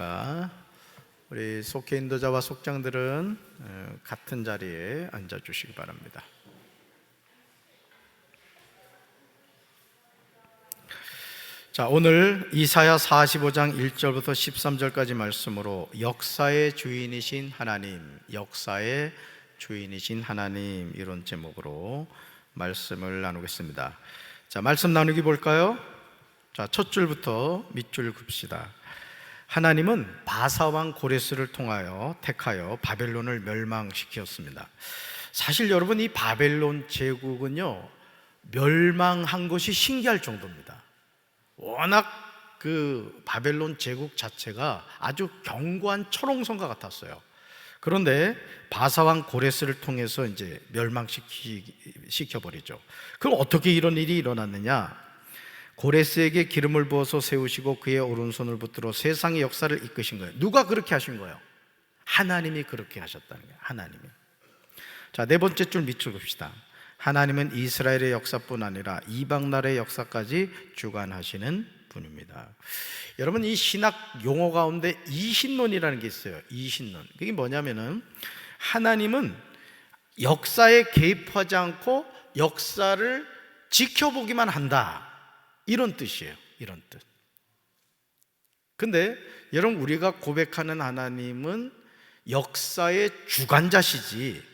계십니까? 우리 속회 인도자와 속장들은 같은 자리에 앉아 주시기 바랍니다. 자, 오늘 이사야 45장 1절부터 13절까지 말씀으로 역사의 주인이신 하나님, 역사의 주인이신 하나님, 이런 제목으로 말씀을 나누겠습니다. 자, 말씀 나누기 볼까요? 자, 첫 줄부터 밑줄 긋읍시다. 하나님은 바사왕 고레스를 통하여 택하여 바벨론을 멸망시켰습니다. 사실 여러분, 이 바벨론 제국은요, 멸망한 것이 신기할 정도입니다. 워낙 그 바벨론 제국 자체가 아주 견고한 철옹성과 같았어요. 그런데 바사왕 고레스를 통해서 이제 멸망시켜버리죠. 그럼 어떻게 이런 일이 일어났느냐? 고레스에게 기름을 부어서 세우시고 그의 오른손을 붙들어 세상의 역사를 이끄신 거예요. 누가 그렇게 하신 거예요? 하나님이 그렇게 하셨다는 거예요. 하나님이. 자, 네 번째 줄 밑줄 긋읍시다. 하나님은 이스라엘의 역사뿐 아니라 이방 나라의 역사까지 주관하시는 분입니다. 여러분, 이 신학 용어 가운데 이신론이라는 게 있어요. 이신론. 그게 뭐냐면은 하나님은 역사에 개입하지 않고 역사를 지켜보기만 한다, 이런 뜻이에요. 이런 뜻. 근데 여러분, 우리가 고백하는 하나님은 역사의 주관자시지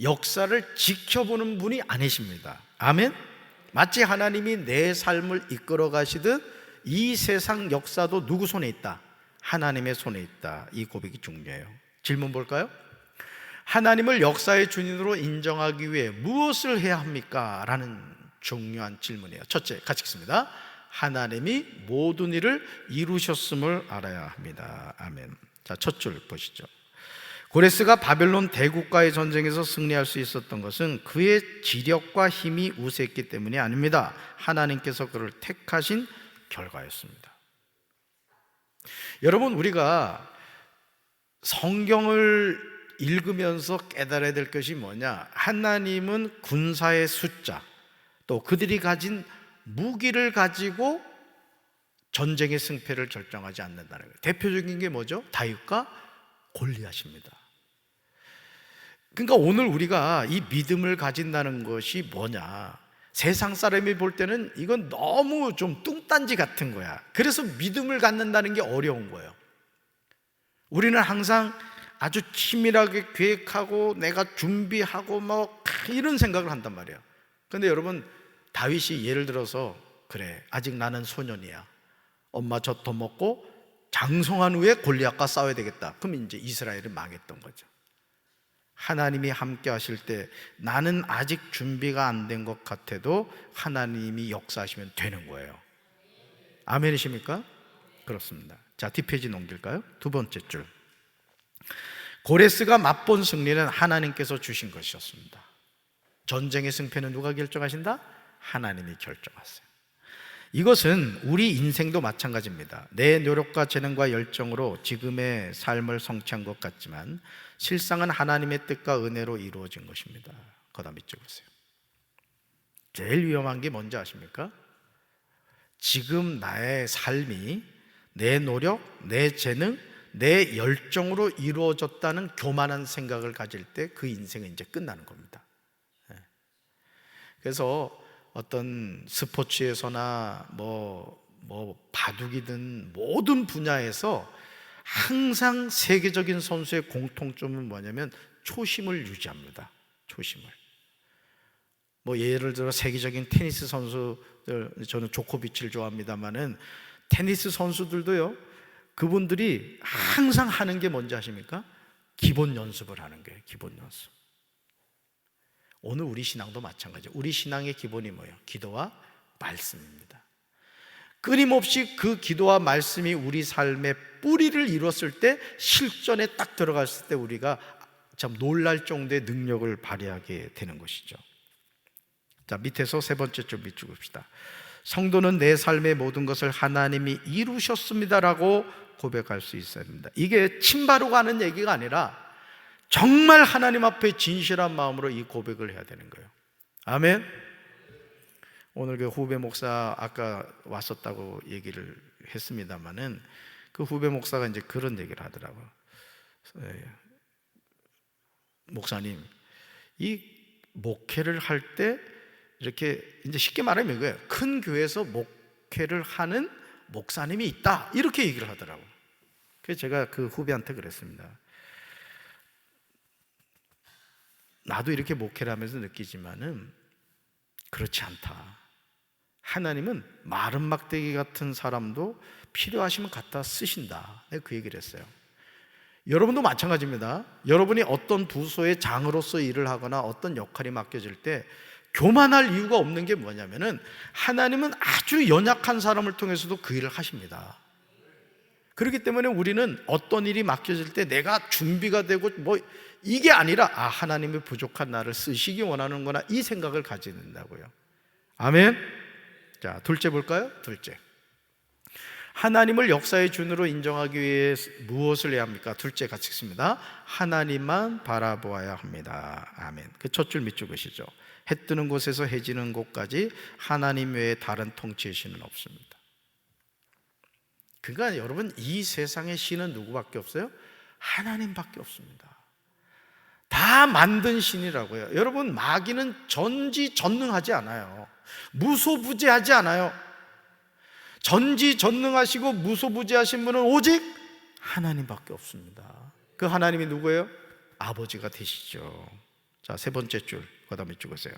역사를 지켜보는 분이 아니십니다. 아멘? 마치 하나님이 내 삶을 이끌어 가시듯 이 세상 역사도 누구 손에 있다? 하나님의 손에 있다. 이 고백이 중요해요. 질문 볼까요? 하나님을 역사의 주인으로 인정하기 위해 무엇을 해야 합니까? 라는 중요한 질문이에요. 첫째, 같이 읽습니다. 하나님이 모든 일을 이루셨음을 알아야 합니다. 아멘. 자, 첫 줄 보시죠. 고레스가 바벨론 대국과의 전쟁에서 승리할 수 있었던 것은 그의 지력과 힘이 우세했기 때문이 아닙니다. 하나님께서 그를 택하신 결과였습니다. 여러분, 우리가 성경을 읽으면서 깨달아야 될 것이 뭐냐? 하나님은 군사의 숫자, 또 그들이 가진 무기를 가지고 전쟁의 승패를 결정하지 않는다는 거예요. 대표적인 게 뭐죠? 다윗과 골리앗입니다. 그러니까 오늘 우리가 이 믿음을 가진다는 것이 뭐냐? 세상 사람이 볼 때는 이건 너무 좀 뚱딴지 같은 거야. 그래서 믿음을 갖는다는 게 어려운 거예요. 우리는 항상 아주 치밀하게 계획하고 내가 준비하고 뭐 이런 생각을 한단 말이에요. 그런데 여러분, 다윗이 예를 들어서 그래, 아직 나는 소년이야, 엄마 젖 더 먹고 장성한 후에 골리앗과 싸워야 되겠다. 그럼 이제 이스라엘은 망했던 거죠. 하나님이 함께 하실 때 나는 아직 준비가 안 된 것 같아도 하나님이 역사하시면 되는 거예요. 아멘이십니까? 그렇습니다. 자, 뒷페이지 넘길까요? 두 번째 줄. 고레스가 맛본 승리는 하나님께서 주신 것이었습니다. 전쟁의 승패는 누가 결정하신다? 하나님이 결정하세요. 이것은 우리 인생도 마찬가지입니다. 내 노력과 재능과 열정으로 지금의 삶을 성취한 것 같지만 실상은 하나님의 뜻과 은혜로 이루어진 것입니다. 거다 밑줄 보세요. 제일 위험한 게 뭔지 아십니까? 지금 나의 삶이 내 노력, 내 재능, 내 열정으로 이루어졌다는 교만한 생각을 가질 때 그 인생은 이제 끝나는 겁니다. 그래서 어떤 스포츠에서나 바둑이든 모든 분야에서 항상 세계적인 선수의 공통점은 뭐냐면 초심을 유지합니다. 초심을. 예를 들어 세계적인 테니스 선수들, 저는 조코비치를 좋아합니다만은 테니스 선수들도요, 그분들이 항상 하는 게 뭔지 아십니까? 기본 연습을 하는 거예요. 기본 연습. 오늘 우리 신앙도 마찬가지예요. 우리 신앙의 기본이 뭐예요? 기도와 말씀입니다. 끊임없이 그 기도와 말씀이 우리 삶의 뿌리를 이뤘을 때, 실전에 딱 들어갔을 때 우리가 참 놀랄 정도의 능력을 발휘하게 되는 것이죠. 자, 밑에서 세 번째 줄 밑줄 긋읍시다. 성도는 내 삶의 모든 것을 하나님이 이루셨습니다라고 고백할 수 있어야 합니다. 이게 침바로 가는 얘기가 아니라 정말 하나님 앞에 진실한 마음으로 이 고백을 해야 되는 거예요. 아멘. 오늘 그 후배 목사 아까 왔었다고 얘기를 했습니다마는 그 후배 목사가 이제 그런 얘기를 하더라고요. 목사님, 이 목회를 할 때 이렇게 이제 쉽게 말하면 이거예요. 큰 교회에서 목회를 하는 목사님이 있다, 이렇게 얘기를 하더라고요. 그래서 제가 그 후배한테 그랬습니다. 나도 이렇게 목회를 하면서 느끼지만은 그렇지 않다. 하나님은 마른 막대기 같은 사람도 필요하시면 갖다 쓰신다. 내가 그 얘기를 했어요. 여러분도 마찬가지입니다. 여러분이 어떤 부서의 장으로서 일을 하거나 어떤 역할이 맡겨질 때 교만할 이유가 없는 게 뭐냐면은 하나님은 아주 연약한 사람을 통해서도 그 일을 하십니다. 그렇기 때문에 우리는 어떤 일이 맡겨질 때 내가 준비가 되고 뭐 이게 아니라 하나님이 부족한 나를 쓰시기 원하는구나, 이 생각을 가져야 된다고요. 아멘. 자, 둘째 볼까요? 둘째, 하나님을 역사의 준으로 인정하기 위해 무엇을 해야 합니까? 둘째 같이 읽습니다. 하나님만 바라보아야 합니다. 아멘. 그 첫 줄 밑줄 그시죠. 해 뜨는 곳에서 해 지는 곳까지 하나님 외에 다른 통치의 신은 없습니다. 그러니까 여러분, 이 세상의 신은 누구밖에 없어요? 하나님밖에 없습니다. 다 만든 신이라고요. 여러분, 마귀는 전지전능하지 않아요. 무소부지하지 않아요. 전지전능하시고 무소부지하신 분은 오직 하나님밖에 없습니다. 그 하나님이 누구예요? 아버지가 되시죠. 자, 세 번째 줄, 그 다음에 찍으세요.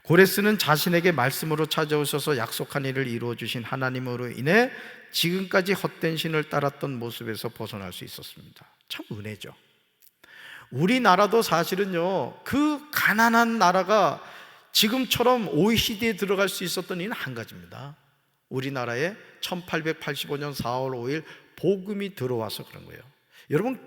고레스는 자신에게 말씀으로 찾아오셔서 약속한 일을 이루어 주신 하나님으로 인해 지금까지 헛된 신을 따랐던 모습에서 벗어날 수 있었습니다. 참 은혜죠. 우리나라도 사실은요, 그 가난한 나라가 지금처럼 OECD에 들어갈 수 있었던 이유는 한 가지입니다. 우리나라에 1885년 4월 5일 복음이 들어와서 그런 거예요. 여러분,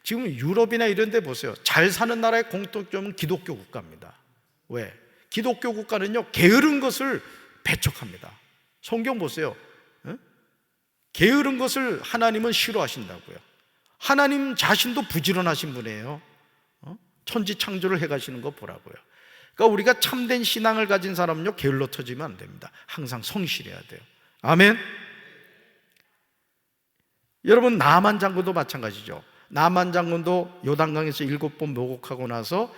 지금 유럽이나 이런 데 보세요. 잘 사는 나라의 공통점은 기독교 국가입니다. 왜? 기독교 국가는요, 게으른 것을 배척합니다. 성경 보세요. 게으른 것을 하나님은 싫어하신다고요. 하나님 자신도 부지런하신 분이에요. 천지 창조를 해가시는 거 보라고요. 그러니까 우리가 참된 신앙을 가진 사람은요, 게을러 터지면 안 됩니다. 항상 성실해야 돼요. 아멘. 여러분, 나만 장군도 마찬가지죠. 나만 장군도 요단강에서 7번 모욕하고 나서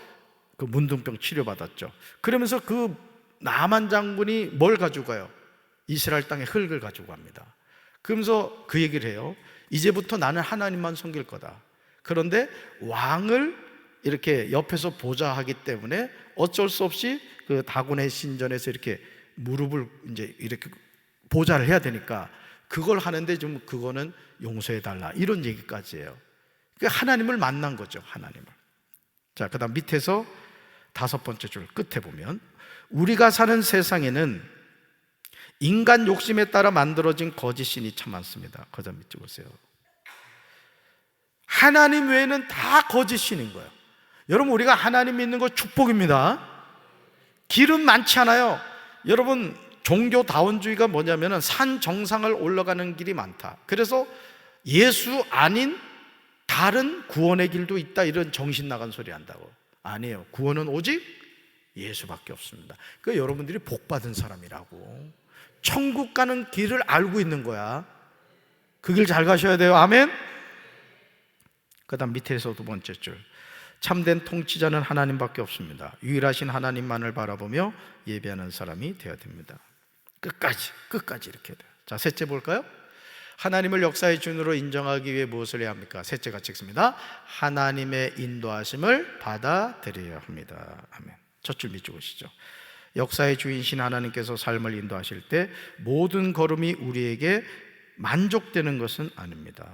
그 문둥병 치료받았죠. 그러면서 그 나만 장군이 뭘 가지고 가요? 이스라엘 땅에 흙을 가지고 갑니다. 그러면서 그 얘기를 해요. 이제부터 나는 하나님만 섬길 거다. 그런데 왕을 이렇게 옆에서 보좌하기 때문에 어쩔 수 없이 그 다곤의 신전에서 이렇게 무릎을 이제 이렇게 보좌를 해야 되니까 그걸 하는데 좀 그거는 용서해 달라, 이런 얘기까지예요. 그러니까 하나님을 만난 거죠, 하나님을. 자, 그다음 밑에서 다섯 번째 줄 끝에 보면 우리가 사는 세상에는 인간 욕심에 따라 만들어진 거짓 신이 참 많습니다. 그다음 밑에 보세요. 하나님 외에는 다 거짓 신인 거예요. 여러분, 우리가 하나님 믿는 거 축복입니다. 길은 많지 않아요. 여러분, 종교다원주의가 뭐냐면은 산 정상을 올라가는 길이 많다. 그래서 예수 아닌 다른 구원의 길도 있다, 이런 정신 나간 소리 한다고. 아니에요. 구원은 오직 예수밖에 없습니다. 그러니까 여러분들이 복 받은 사람이라고. 천국 가는 길을 알고 있는 거야. 그 길 잘 가셔야 돼요. 아멘. 그 다음 밑에서 두 번째 줄, 참된 통치자는 하나님밖에 없습니다. 유일하신 하나님만을 바라보며 예배하는 사람이 되어야 됩니다. 끝까지 이렇게 돼요. 자, 셋째 볼까요? 하나님을 역사의 준으로 인정하기 위해 무엇을 해야 합니까? 셋째 같이 읽습니다. 하나님의 인도하심을 받아들여야 합니다. 아멘. 첫 줄 밑줄 보시죠. 역사의 주인신 하나님께서 삶을 인도하실 때 모든 걸음이 우리에게 만족되는 것은 아닙니다.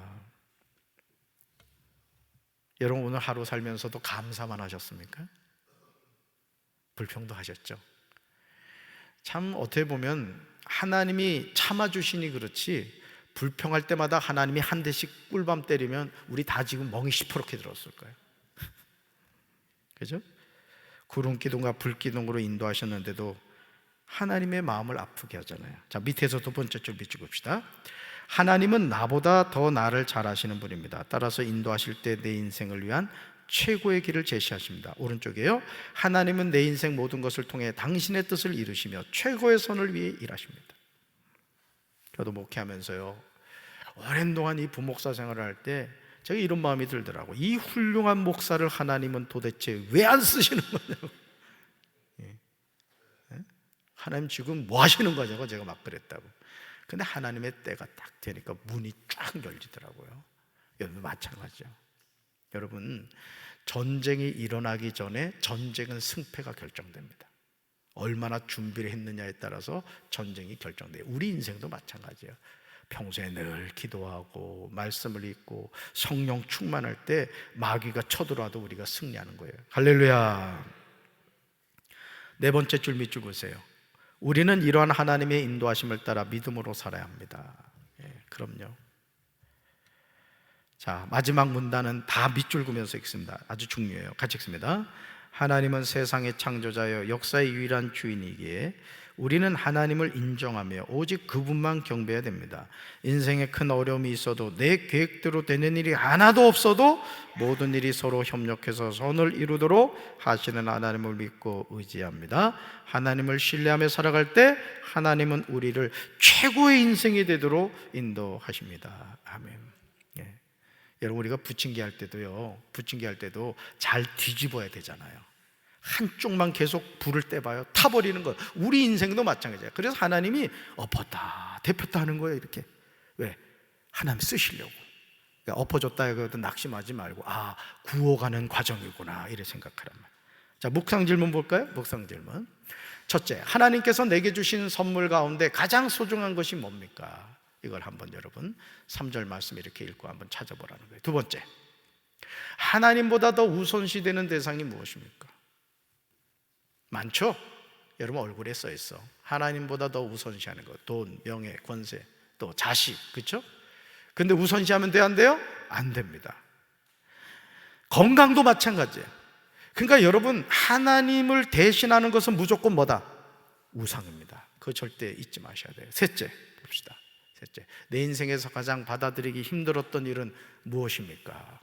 여러분, 오늘 하루 살면서도 감사만 하셨습니까? 불평도 하셨죠? 참 어떻게 보면 하나님이 참아주시니 그렇지, 불평할 때마다 하나님이 한 대씩 꿀밤 때리면 우리 다 지금 멍이 시퍼렇게 들었을 거예요. 그죠? 구름기둥과 불기둥으로 인도하셨는데도 하나님의 마음을 아프게 하잖아요. 자, 밑에서 두 번째 줄 밑줄 봅시다. 하나님은 나보다 더 나를 잘 아시는 분입니다. 따라서 인도하실 때 내 인생을 위한 최고의 길을 제시하십니다. 오른쪽에요. 하나님은 내 인생 모든 것을 통해 당신의 뜻을 이루시며 최고의 선을 위해 일하십니다. 저도 목회하면서요, 오랜 동안 이 부목사 생활을 할 때 제가 이런 마음이 들더라고. 이 훌륭한 목사를 하나님은 도대체 왜 안 쓰시는 거냐고. 하나님 지금 뭐 하시는 거냐고 제가 막 그랬다고. 근데 하나님의 때가 딱 되니까 문이 쫙 열리더라고요. 여러분 마찬가지죠. 여러분, 전쟁이 일어나기 전에 전쟁은 승패가 결정됩니다. 얼마나 준비를 했느냐에 따라서 전쟁이 결정돼요. 우리 인생도 마찬가지예요. 평소에 늘 기도하고 말씀을 읽고 성령 충만할 때 마귀가 쳐들어와도 우리가 승리하는 거예요. 할렐루야. 네 번째 줄 밑줄 보세요. 우리는 이러한 하나님의 인도하심을 따라 믿음으로 살아야 합니다. 그럼요. 자, 마지막 문단은 다 밑줄 그으면서 읽습니다. 아주 중요해요. 같이 읽습니다. 하나님은 세상의 창조자여 역사의 유일한 주인이기에 우리는 하나님을 인정하며 오직 그분만 경배해야 됩니다. 인생에 큰 어려움이 있어도 내 계획대로 되는 일이 하나도 없어도 모든 일이 서로 협력해서 선을 이루도록 하시는 하나님을 믿고 의지합니다. 하나님을 신뢰하며 살아갈 때 하나님은 우리를 최고의 인생이 되도록 인도하십니다. 아멘. 여러분, 우리가 부침개 할 때도요, 부침개 할 때도 잘 뒤집어야 되잖아요. 한쪽만 계속 불을 떼봐요. 타버리는 거. 우리 인생도 마찬가지예요. 그래서 하나님이 엎었다 대폈다 하는 거예요. 이렇게. 왜? 하나님 쓰시려고. 그러니까 엎어졌다 해도 낙심하지 말고, 아, 구워가는 과정이구나, 이래 생각하란 말이에요. 자, 묵상 질문 볼까요? 묵상 질문. 첫째, 하나님께서 내게 주신 선물 가운데 가장 소중한 것이 뭡니까? 이걸 한번 여러분 3절 말씀 이렇게 읽고 한번 찾아보라는 거예요. 두 번째, 하나님보다 더 우선시되는 대상이 무엇입니까? 많죠? 여러분 얼굴에 써 있어. 하나님보다 더 우선시하는 것. 돈, 명예, 권세, 또 자식, 그렇죠? 근데 우선시하면 돼요? 안 돼요? 안 됩니다. 건강도 마찬가지예요. 그러니까 여러분, 하나님을 대신하는 것은 무조건 뭐다? 우상입니다. 그거 절대 잊지 마셔야 돼요. 셋째 봅시다. 셋째, 내 인생에서 가장 받아들이기 힘들었던 일은 무엇입니까?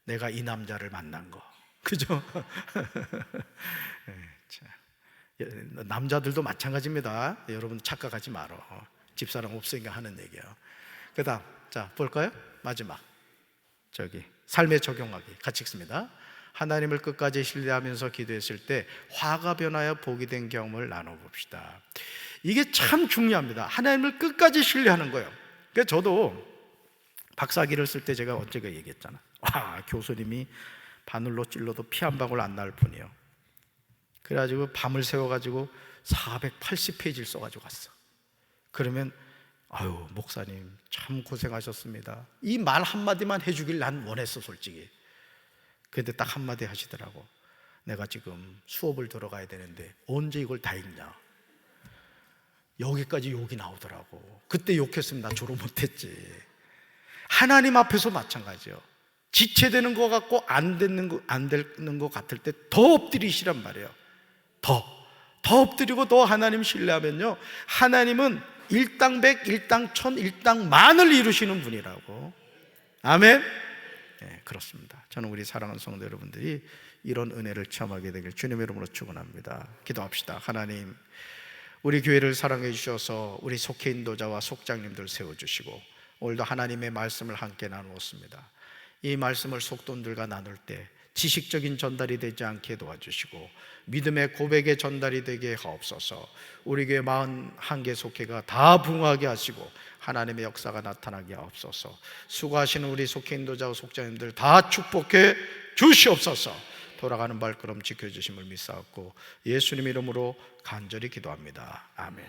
내가 이 남자를 만난 거, 그죠? 남자들도 마찬가지입니다. 여러분 착각하지 말어. 집사람 없으니까 하는 얘기예요. 그 다음, 자 볼까요? 마지막, 저기 삶에 적용하기 같이 읽습니다. 하나님을 끝까지 신뢰하면서 기도했을 때 화가 변하여 복이 된 경험을 나눠봅시다. 이게 참 중요합니다. 하나님을 끝까지 신뢰하는 거예요. 그래서 저도 박사학위를 쓸 때 제가 언제가 얘기했잖아. 와, 교수님이 바늘로 찔러도 피 한 방울 안 날 뿐이에요. 그래가지고 밤을 새워가지고 480페이지를 써가지고 갔어. 그러면 아유, 목사님 참 고생하셨습니다, 이 말 한마디만 해주길 난 원했어, 솔직히. 근데 딱 한마디 하시더라고. 내가 지금 수업을 들어가야 되는데 언제 이걸 다 읽냐. 여기까지 욕이 나오더라고. 그때 욕했으면 나 졸업 못했지. 하나님 앞에서 마찬가지예요. 지체되는 것 같고 안 되는 것 같을 때 더 엎드리시란 말이에요. 더 엎드리고 더 하나님 신뢰하면요, 하나님은 일당 백, 일당 천, 일당 만을 이루시는 분이라고. 아멘. 네, 그렇습니다. 저는 우리 사랑하는 성도 여러분들이 이런 은혜를 체험하게 되길 주님의 이름으로 축원합니다. 기도합시다. 하나님, 우리 교회를 사랑해 주셔서 우리 속해 인도자와 속장님들 세워주시고 오늘도 하나님의 말씀을 함께 나누었습니다. 이 말씀을 속돈들과 나눌 때 지식적인 전달이 되지 않게 도와주시고 믿음의 고백의 전달이 되게 하옵소서. 우리 교회 41개 속회가 다 부흥하게 하시고 하나님의 역사가 나타나게 하옵소서. 수고하시는 우리 속회 인도자와 속장님들 다 축복해 주시옵소서. 돌아가는 발걸음 지켜주심을 믿사옵고 예수님 이름으로 간절히 기도합니다. 아멘.